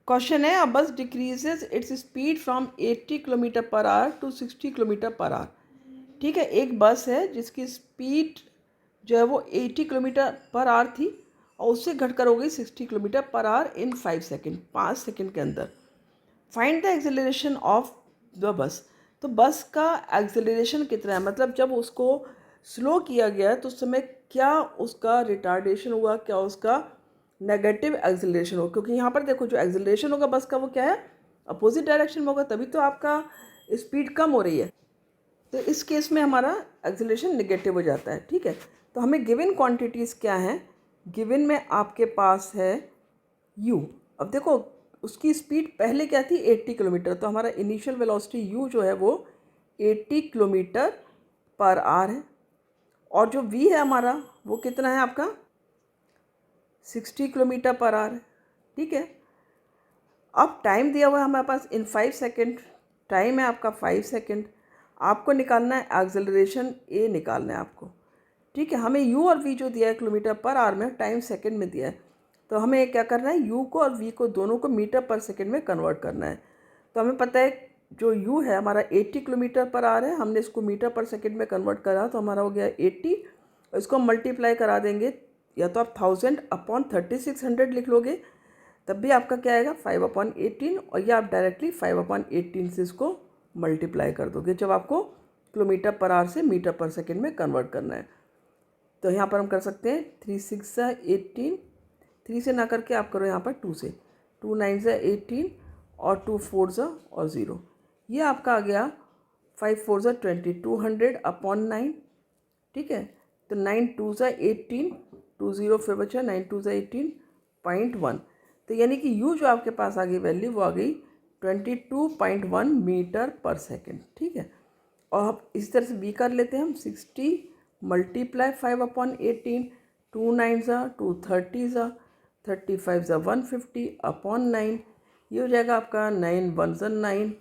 Question है, a bus decreases its speed from 80 kilometre per hour to 60 kilometre per hour. ठीक है, एक बस है जिसकी स्पीड जो है वो 80 किलोमीटर पर आवर थी और उससे घटकर हो गई 60 kilometre per our in 5 second, 5 second के अंदर। Find the acceleration of the bus. तो बस का एक्सेलरेशन कितना है, मतलब जब उसको स्लो किया गया तो उस समय क्या उसका रिटार्डेशन हुआ, क्या उसका नेगेटिव एक्सेलरेशन होगा। क्योंकि यहाँ पर देखो जो एक्सेलरेशन होगा बस का वो क्या है, अपोजिट डायरेक्शन में होगा, तभी तो आपका स्पीड कम हो रही है। तो इस केस में हमारा एक्सेलरेशन नेगेटिव हो जाता है। ठीक है, तो हमें गिवन क्वांटिटीज़ क्या हैं, गिवन में आपके पास है u। अब देखो उसकी स्पीड पहले क्या थी 80 किलोमीटर, तो हमारा इनिशियल वेलोसिटी u जो है वो 80 किलोमीटर पर आवर है। और जो v है हमारा वो कितना है आपका 60 किलोमीटर पर आवर है। ठीक है, अब टाइम दिया हुआ है हमारे पास इन 5 सेकेंड, टाइम है आपका 5 सेकेंड। आपको निकालना है एक्सेलरेशन a निकालना है आपको। ठीक है, हमें u और v जो दिया है किलोमीटर पर आवर में, टाइम सेकेंड में दिया है, तो हमें क्या करना है u को और v को दोनों को मीटर पर सेकेंड में कन्वर्ट करना है। तो हमें पता है जो u है हमारा 80 किलोमीटर पर आवर है, हमने इसको मीटर पर सेकेंड में कन्वर्ट करा तो हमारा हो गया 80। इसको हम मल्टीप्लाई करा देंगे, या तो आप 1000 अपॉन 3600 लिख लोगे, तब भी आपका क्या आएगा 5/18, और या आप डायरेक्टली 5/18 से इसको मल्टीप्लाई कर दोगे जब आपको किलोमीटर पर आवर से मीटर पर सेकेंड में कन्वर्ट करना है। तो यहाँ पर हम कर सकते हैं 3 6 18, 3 से ना करके आप करो यहाँ पर 2 से, 2 9 18 और 2 4 और 0, ये आपका आ गया 5 4 20, 200 अपॉन 9। ठीक है, तो 9 2 18, 2 0 फिर बचा 9 2 18.1। तो यानी कि u जो आपके पास आ गई वैल्यू वो आ गई 22.1 मीटर पर सेकेंड। ठीक है, और अब इसी तरह से b कर लेते हैं हम, 60 मल्टीप्लाई 5/18, 2 9 2 30 35 150 अपॉन 9, ये हो जाएगा आपका 9 1 9,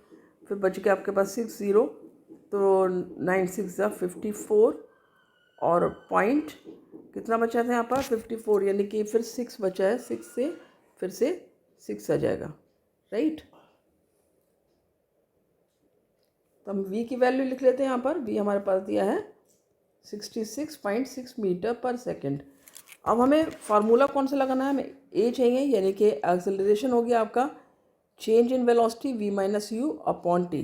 फिर बच गया आपके पास 6 0, तो 9 6 54, और पॉइंट कितना बचा था यहाँ पर 54, यानी कि फिर 6 बचा है, 6 से फिर से 6 आ जाएगा, राइट। तो हम v की वैल्यू लिख लेते हैं यहाँ पर, v हमारे पास दिया है 66.6 मीटर पर सेकेंड। अब हमें फार्मूला कौन सा लगाना है, हमें a चाहिए, यानी कि एक्सेलरेशन हो गया आपका change in velocity v minus you upon T.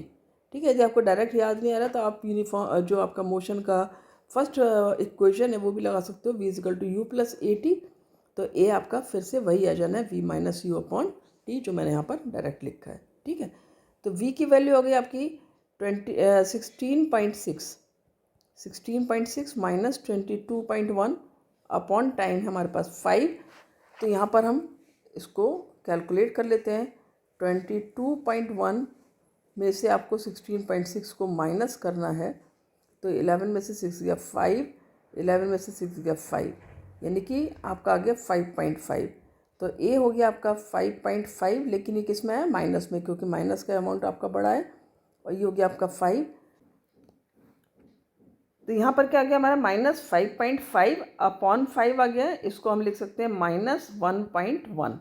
ठीक है, यदि आपको डायरेक्ट याद नहीं आ रहा तो आप यूनिफॉर्म जो आपका मोशन का फर्स्ट इक्वेशन है वो भी लगा सकते हो, v is equal to u plus a t. तो a आपका फिर से वही आ जाना है v minus you upon T, जो मैंने यहाँ पर डायरेक्ट लिखा है। ठीक है, तो v की वैल्यू हो गई आपकी 16.6 माइनस 22.1 अपॉन टाइम हमारे पास 5। तो यहाँ पर हम इसको कैलकुलेट कर लेते हैं। 22.1 में से आपको 16.6 को माइनस करना है, तो 11 में से 6 गया 5, 11 में से 6 गया 5, यानी कि आपका आ गया 5.5। तो ए हो गया आपका 5.5, लेकिन ये किस में है, माइनस में, क्योंकि माइनस का अमाउंट आपका बड़ा है, और ये हो गया आपका 5। तो यहाँ पर क्या आ गया हमारा -5.5 अपॉन 5 आ गया है, इसको हम लिख सकते हैं -1.1।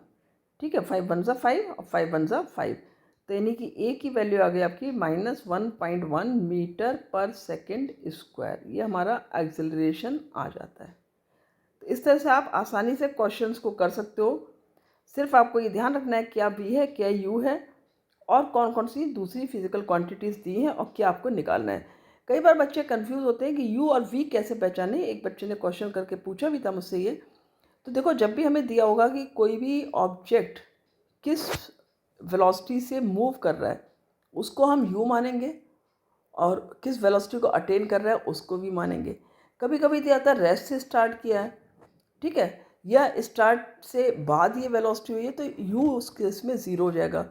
ठीक है, 5 1 5 और 5 1 5, तो यानी कि ए की वैल्यू आ गई आपकी -1.1 मीटर पर सेकेंड स्क्वायर। ये हमारा एक्सेलरेशन आ जाता है। तो इस तरह से आप आसानी से क्वेश्चंस को कर सकते हो। सिर्फ आपको ये ध्यान रखना है क्या v है, क्या u है, और कौन कौन सी दूसरी फिजिकल क्वांटिटीज़ दी हैं और क्या आपको निकालना है। कई बार बच्चे कंफ्यूज होते हैं कि u और v कैसे पहचाने। एक बच्चे ने क्वेश्चन करके पूछा भी था मुझसे ये। तो देखो, जब भी हमें दिया होगा कि कोई भी ऑब्जेक्ट किस वेलोसिटी से मूव कर रहा है उसको हम u मानेंगे, और किस वेलोसिटी को अटेन कर रहा है उसको भी मानेंगे। कभी कभी दिया था रेस्ट से स्टार्ट किया है, ठीक है, या स्टार्ट से बाद ये वेलोसिटी हुई है, तो u उस केस में 0 हो जाएगा।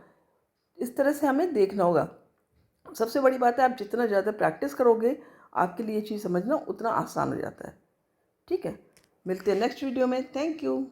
इस तरह से हमें देखना होगा। सबसे बड़ी बात है, आप जितना ज़्यादा प्रैक्टिस करोगे आपके लिए ये चीज़ समझना उतना आसान हो जाता है। ठीक है, मिलते हैं नेक्स्ट वीडियो में। Thank you.